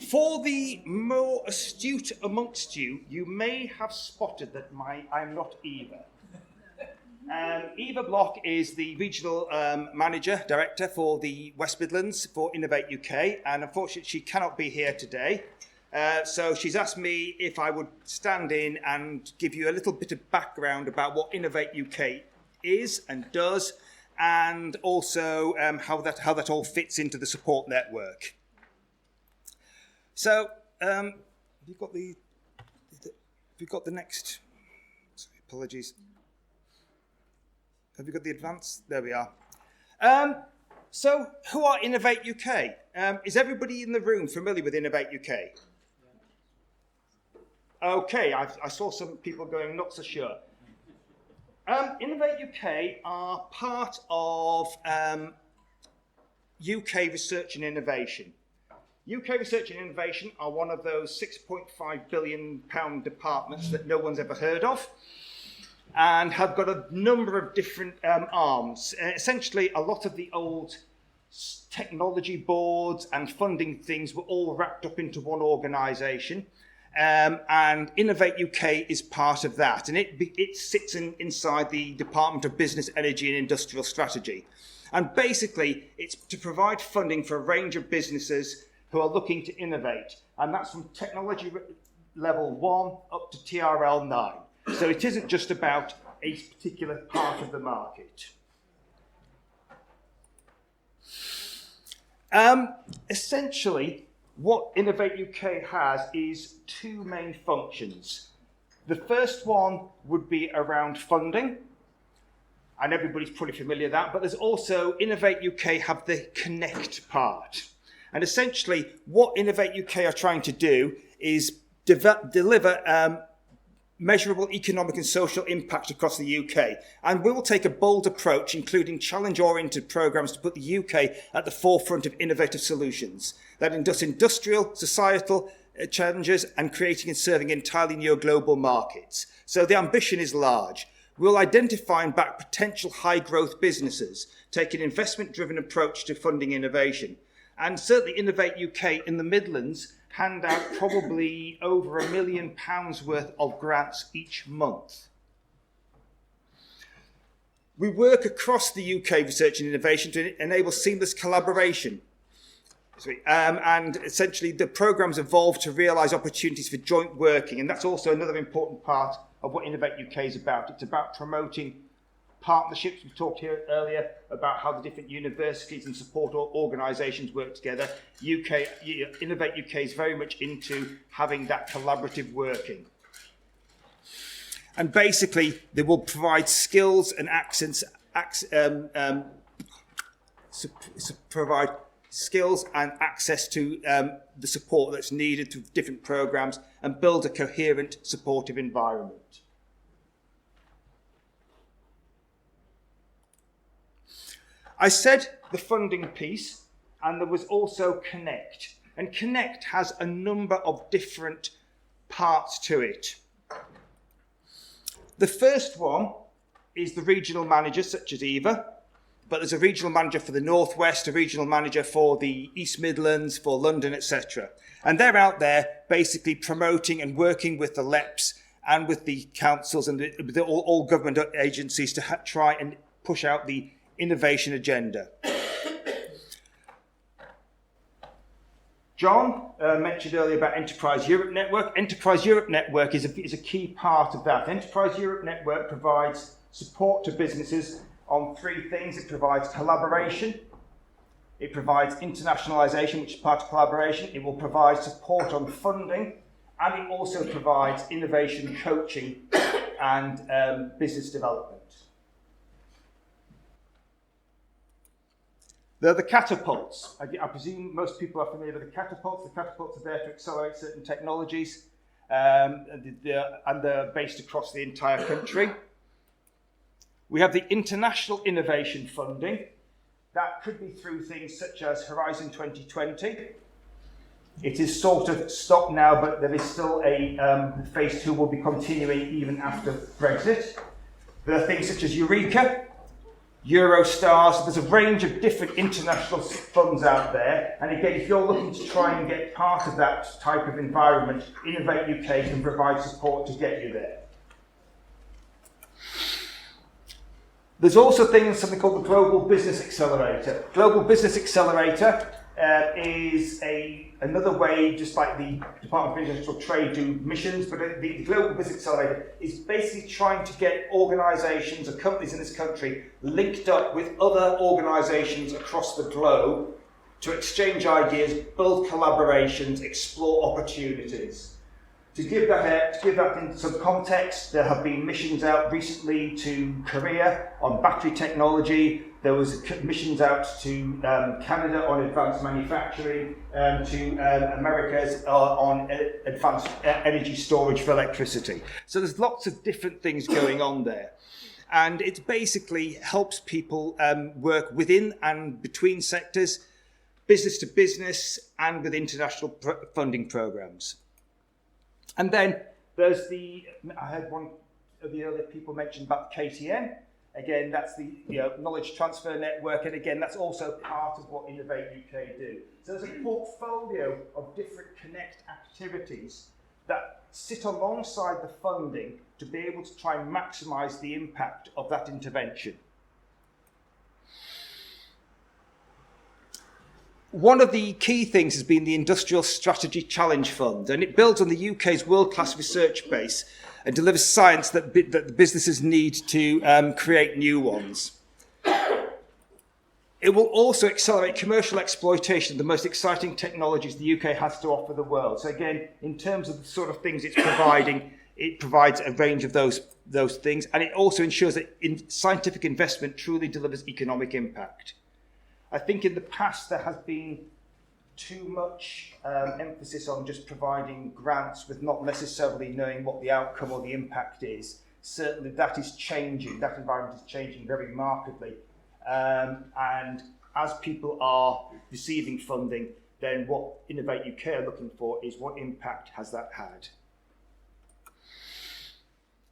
For the more astute amongst you, you may have spotted that I'm not Eva. Eva Block is the regional director for the West Midlands for Innovate UK, and unfortunately she cannot be here today. So she's asked me if I would stand in and give you a little bit of background about what Innovate UK is and does, and also how that all fits into the support network. So, you've got the next. Sorry, apologies. Have you got the advance? There we are. So, who are Innovate UK? Is everybody in the room familiar with Innovate UK? Okay, I saw some people going not so sure. Innovate UK are part of UK Research and Innovation. UK Research and Innovation are one of those £6.5 billion departments that no one's ever heard of, and have got a number of different arms. Essentially, a lot of the old technology boards and funding things were all wrapped up into one organisation, and Innovate UK is part of that, and it sits inside the Department of Business, Energy and Industrial Strategy. And basically, it's to provide funding for a range of businesses who are looking to innovate, and that's from technology level 1 up to TRL 9. So it isn't just about a particular part of the market. Essentially, what Innovate UK has is two main functions. The first one would be around funding, and everybody's probably familiar with that, but there's also Innovate UK have the connect part. And essentially, what Innovate UK are trying to do is deliver measurable economic and social impact across the UK. And we will take a bold approach, including challenge-oriented programmes to put the UK at the forefront of innovative solutions that industrial, societal challenges and creating and serving entirely new global markets. So the ambition is large. We'll identify and back potential high-growth businesses, take an investment-driven approach to funding innovation. And certainly Innovate UK in the Midlands hand out probably over £1 million worth of grants each month. We work across the UK research and innovation to enable seamless collaboration. And essentially the programmes evolve to realise opportunities for joint working, and that's also another important part of what Innovate UK is about. It's about promoting partnerships. We talked here earlier about how the different universities and support organisations work together. Innovate UK is very much into having that collaborative working. And basically, they will provide skills and provide skills and access to the support that's needed to different programmes and build a coherent, supportive environment. I said the funding piece, and there was also Connect. And Connect has a number of different parts to it. The first one is the regional managers, such as Eva, but there's a regional manager for the North West, a regional manager for the East Midlands, for London, etc. And they're out there basically promoting and working with the LEPs and with the councils and all government agencies to try and push out the innovation agenda. John mentioned earlier about Enterprise Europe Network. Enterprise Europe Network is a key part of that. Enterprise Europe Network provides support to businesses on three things. It provides collaboration, it provides internationalisation, which is part of collaboration, it will provide support on funding, and it also provides innovation coaching and business development. They're the catapults. I presume most people are familiar with the catapults. The catapults are there to accelerate certain technologies, and they're based across the entire country. We have the international innovation funding. That could be through things such as Horizon 2020. It is sort of stopped now, but there is still a phase 2 will be continuing even after Brexit. There are things such as Eureka, Eurostars. There's a range of different international funds out there. And again, if you're looking to try and get part of that type of environment, Innovate UK can provide support to get you there. There's also something called the Global Business Accelerator. Global Business Accelerator is another way, just like the Department of International Trade do missions, but the Global Business Accelerator is basically trying to get organisations or companies in this country linked up with other organisations across the globe to exchange ideas, build collaborations, explore opportunities. To give that in some context, there have been missions out recently to Korea on battery technology. There was missions out to Canada on advanced manufacturing, to Americas on advanced energy storage for electricity. So there's lots of different things going on there. And it basically helps people work within and between sectors, business to business, and with international funding programs. And then there's I heard one of the earlier people mention about KTN. Again, that's the knowledge transfer network, and again, that's also part of what Innovate UK do. So there's a portfolio of different Connect activities that sit alongside the funding to be able to try and maximise the impact of that intervention. One of the key things has been the Industrial Strategy Challenge Fund, and it builds on the UK's world-class research base and delivers science that the businesses need to create new ones. It will also accelerate commercial exploitation of the most exciting technologies the UK has to offer the world. So again, in terms of the sort of things it's providing, it provides a range of those things, and it also ensures that scientific investment truly delivers economic impact. I think in the past there has been too much emphasis on just providing grants with not necessarily knowing what the outcome or the impact is. Certainly that is changing, that environment is changing very markedly. And as people are receiving funding, then what Innovate UK are looking for is what impact has that had.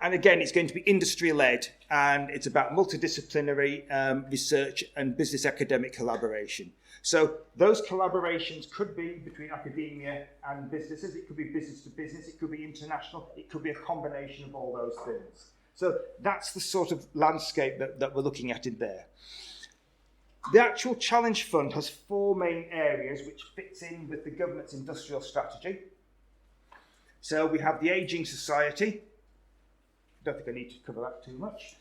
And again, it's going to be industry-led, and it's about multidisciplinary research and business academic collaboration. So those collaborations could be between academia and businesses. It could be business to business. It could be international. It could be a combination of all those things. So that's the sort of landscape that we're looking at in there. The actual Challenge Fund has 4 main areas which fits in with the government's industrial strategy. So we have the ageing society. Don't think I need to cover that too much.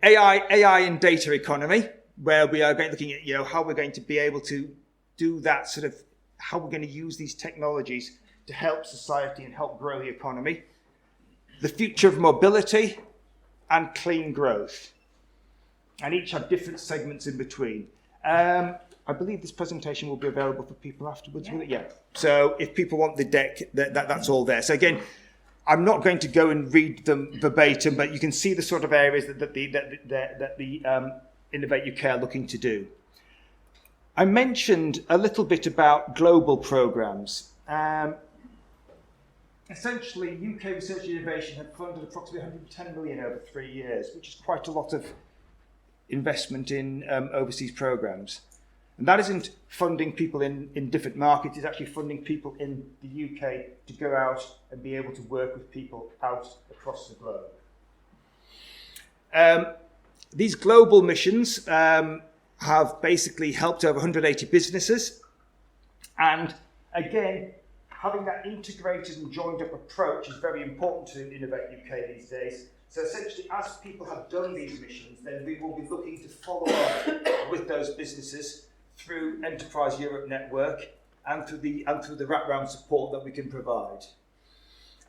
AI and data economy, where we are looking at how we're going to be able to do that sort of, how we're going to use these technologies to help society and help grow the economy. The future of mobility and clean growth. And each have different segments in between. I believe this presentation will be available for people afterwards. Yeah. So if people want the deck, that's all there. So again, I'm not going to go and read them verbatim, but you can see the sort of areas that the Innovate UK are looking to do. I mentioned a little bit about global programmes. Essentially, UK Research and Innovation had funded approximately 110 million over 3 years, which is quite a lot of investment in overseas programmes. And that isn't funding people in different markets, it's actually funding people in the UK to go out and be able to work with people out across the globe. These global missions have basically helped over 180 businesses. And again, having that integrated and joined up approach is very important to Innovate UK these days. So essentially, as people have done these missions, then we will be looking to follow up with those businesses through Enterprise Europe Network and through the wraparound support that we can provide.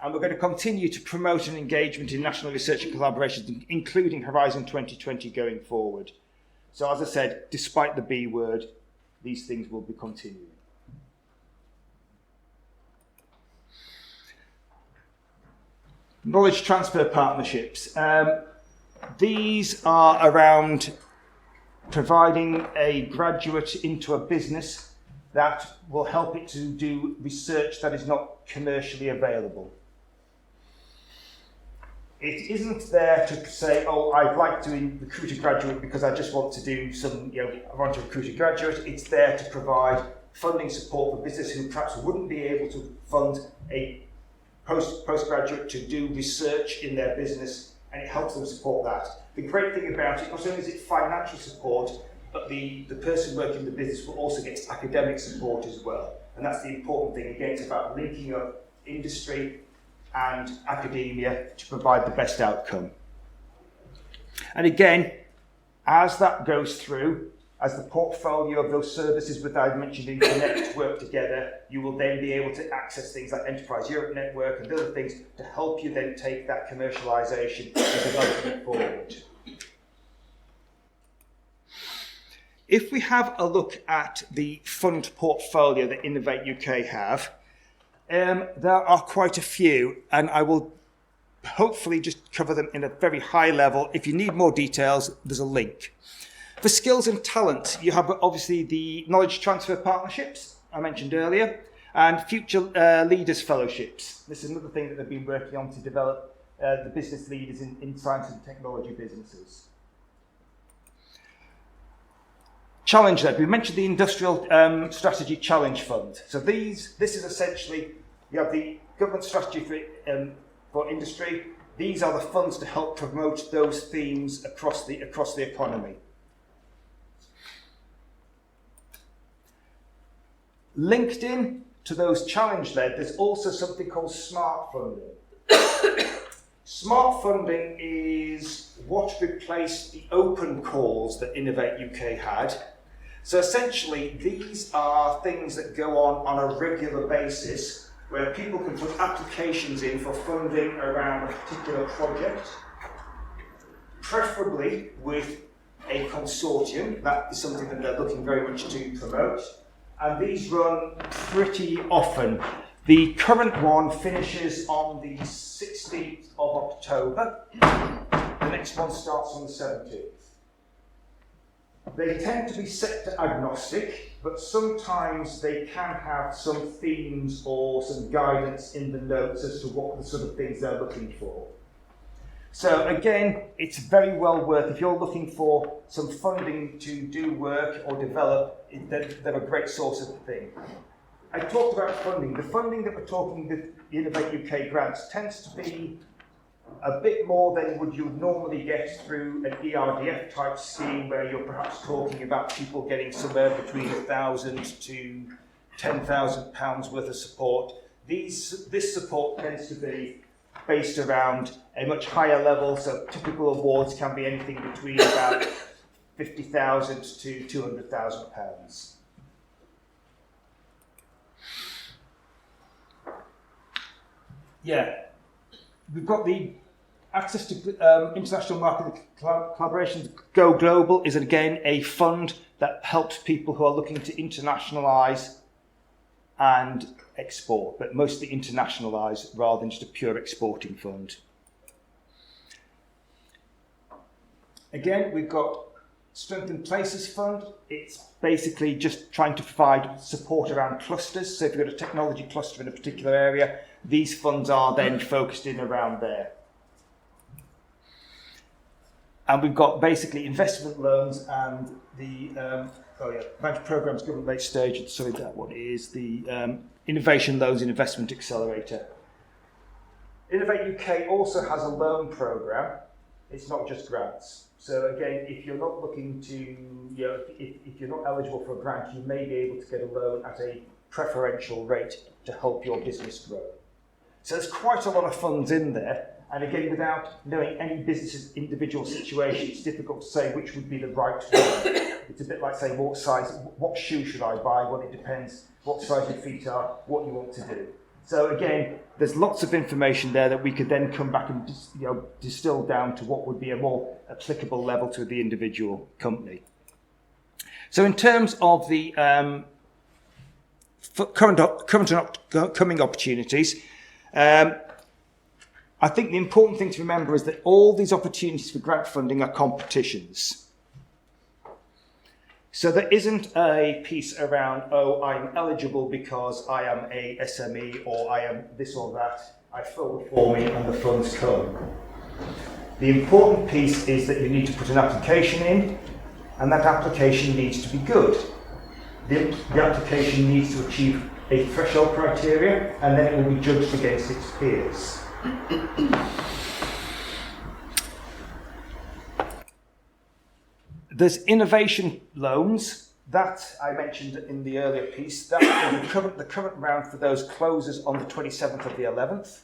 And we're going to continue to promote an engagement in national research and collaboration, including Horizon 2020 going forward. So as I said, despite the B word, these things will be continuing. Knowledge transfer partnerships. These are around providing a graduate into a business that will help it to do research that is not commercially available. It isn't there to say, oh, I'd like to recruit a graduate because I just want to do some, I want to recruit a graduate. It's there to provide funding support for business who perhaps wouldn't be able to fund a postgraduate to do research in their business, and it helps them support that. The great thing about it, not only is it financial support, but the person working in the business will also get academic support as well. And that's the important thing. Again, it's about linking up industry and academia to provide the best outcome. And again, as that goes through, as the portfolio of those services that I mentioned in Connect work together, you will then be able to access things like Enterprise Europe Network and other things to help you then take that commercialisation and development forward. If we have a look at the fund portfolio that Innovate UK have, there are quite a few, and I will hopefully just cover them in a very high level. If you need more details, there's a link. For skills and talent, you have obviously the knowledge transfer partnerships I mentioned earlier, and future leaders fellowships. This is another thing that they've been working on to develop the business leaders in science and technology businesses. Challenge Led. We mentioned the Industrial Strategy Challenge Fund. So this is essentially, you have the government strategy for industry. These are the funds to help promote those themes across the economy. Linked in to those challenge-led, there's also something called smart funding. Smart funding is what replaced the open calls that Innovate UK had. So essentially, these are things that go on a regular basis where people can put applications in for funding around a particular project, preferably with a consortium. That is something that they're looking very much to promote. And these run pretty often. The current one finishes on the 16th of October. The next one starts on the 17th. They tend to be sector agnostic, but sometimes they can have some themes or some guidance in the notes as to what the sort of things they're looking for. So again, it's very well worth, if you're looking for some funding to do work or develop, they're a great source of the thing. I talked about funding. The funding that we're talking with Innovate UK grants tends to be a bit more than would you normally get through an ERDF type scheme where you're perhaps talking about people getting somewhere between £1,000 to £10,000 worth of support. This support tends to be based around a much higher level, so typical awards can be anything between about £50,000 to £200,000. Yeah, we've got the access to international market collaborations. Go Global is again a fund that helps people who are looking to internationalise and export, but mostly internationalise rather than just a pure exporting fund. Again, we've got Strengthened Places Fund. It's basically just trying to provide support around clusters. So if you've got a technology cluster in a particular area, these funds are then focused in around there. And we've got basically investment loans and the managed programs, government late stage. Sorry, that one is the Innovation Loans and Investment Accelerator. Innovate UK also has a loan program. It's not just grants. So again, if you're not looking to, if you're not eligible for a grant, you may be able to get a loan at a preferential rate to help your business grow. So there's quite a lot of funds in there. And again, without knowing any business's individual situation, it's difficult to say which would be the right one. It's a bit like saying what shoe should I buy? Well, it depends what size your feet are, what you want to do. So again, there's lots of information there that we could then come back and distill down to what would be a more applicable level to the individual company. So in terms of the current and upcoming opportunities, I think the important thing to remember is that all these opportunities for grant funding are competitions. So there isn't a piece around, oh, I'm eligible because I am a SME or I am this or that. I fill the form in and the funds come. The important piece is that you need to put an application in, and that application needs to be good. The application needs to achieve a threshold criteria, and then it will be judged against its peers. There's innovation loans that I mentioned in the earlier piece. That the current round for those closes on the 27th of the 11th.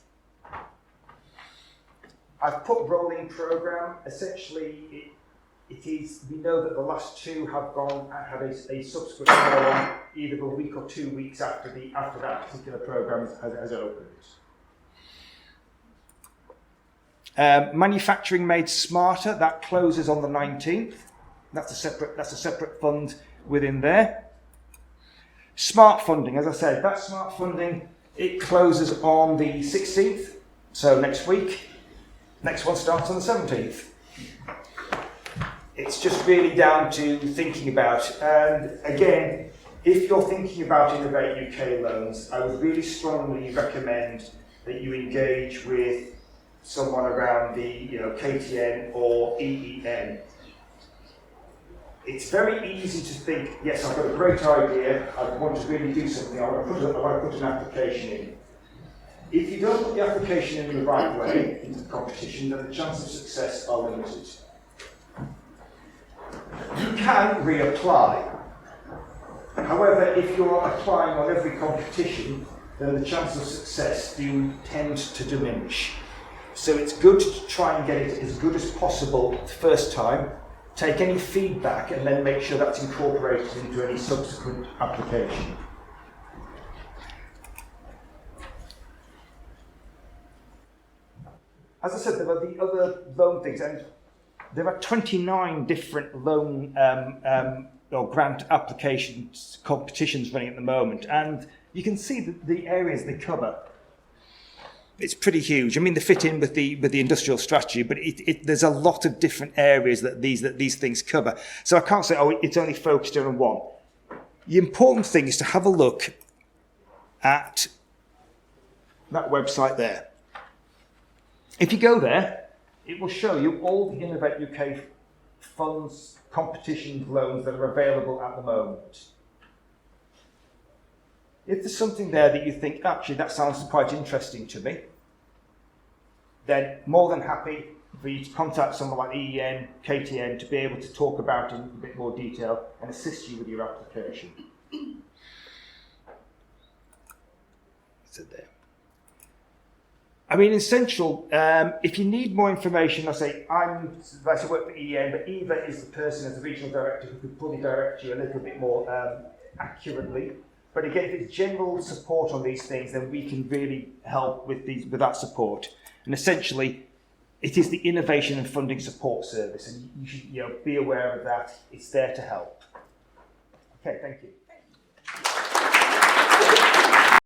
I've put rolling programme. Essentially, it is, we know that the last two have gone and had a subsequent follow-on either a week or 2 weeks after that particular programme has opened. Manufacturing Made Smarter, that closes on the 19th. That's a separate fund within there. Smart funding, as I said, that smart funding, it closes on the 16th, so next week. Next one starts on the 17th. It's just really down to thinking about, and again, if you're thinking about Innovate UK loans, I would really strongly recommend that you engage with someone around the KTN or EEN. It's very easy to think, yes, I've got a great idea, I want to really do something, I want to put an application in. If you don't put the application in the right way into the competition, then the chances of success are limited. You can reapply. However, if you're applying on every competition, then the chances of success do tend to diminish. So it's good to try and get it as good as possible the first time, take any feedback, and then make sure that's incorporated into any subsequent application. As I said, there are the other loan things, and there are 29 different loan or grant applications, competitions running at the moment, and you can see the areas they cover. It's pretty huge. I mean, they fit in with the industrial strategy, but there's a lot of different areas that these things cover. So I can't say, it's only focused on one. The important thing is to have a look at that website there. If you go there, it will show you all the Innovate UK funds, competition loans that are available at the moment. If there's something there that you think, actually, that sounds quite interesting to me, then more than happy for you to contact someone like EEN, KTN, to be able to talk about it in a bit more detail and assist you with your application. So there. I mean, in Central, if you need more information, I work for EEN, but Eva is the person as the regional director who could probably direct you a little bit more accurately. But again, if it's general support on these things, then we can really help with that support. And essentially, it is the Innovation and Funding Support Service, and you should be aware of that. It's there to help. Okay, thank you.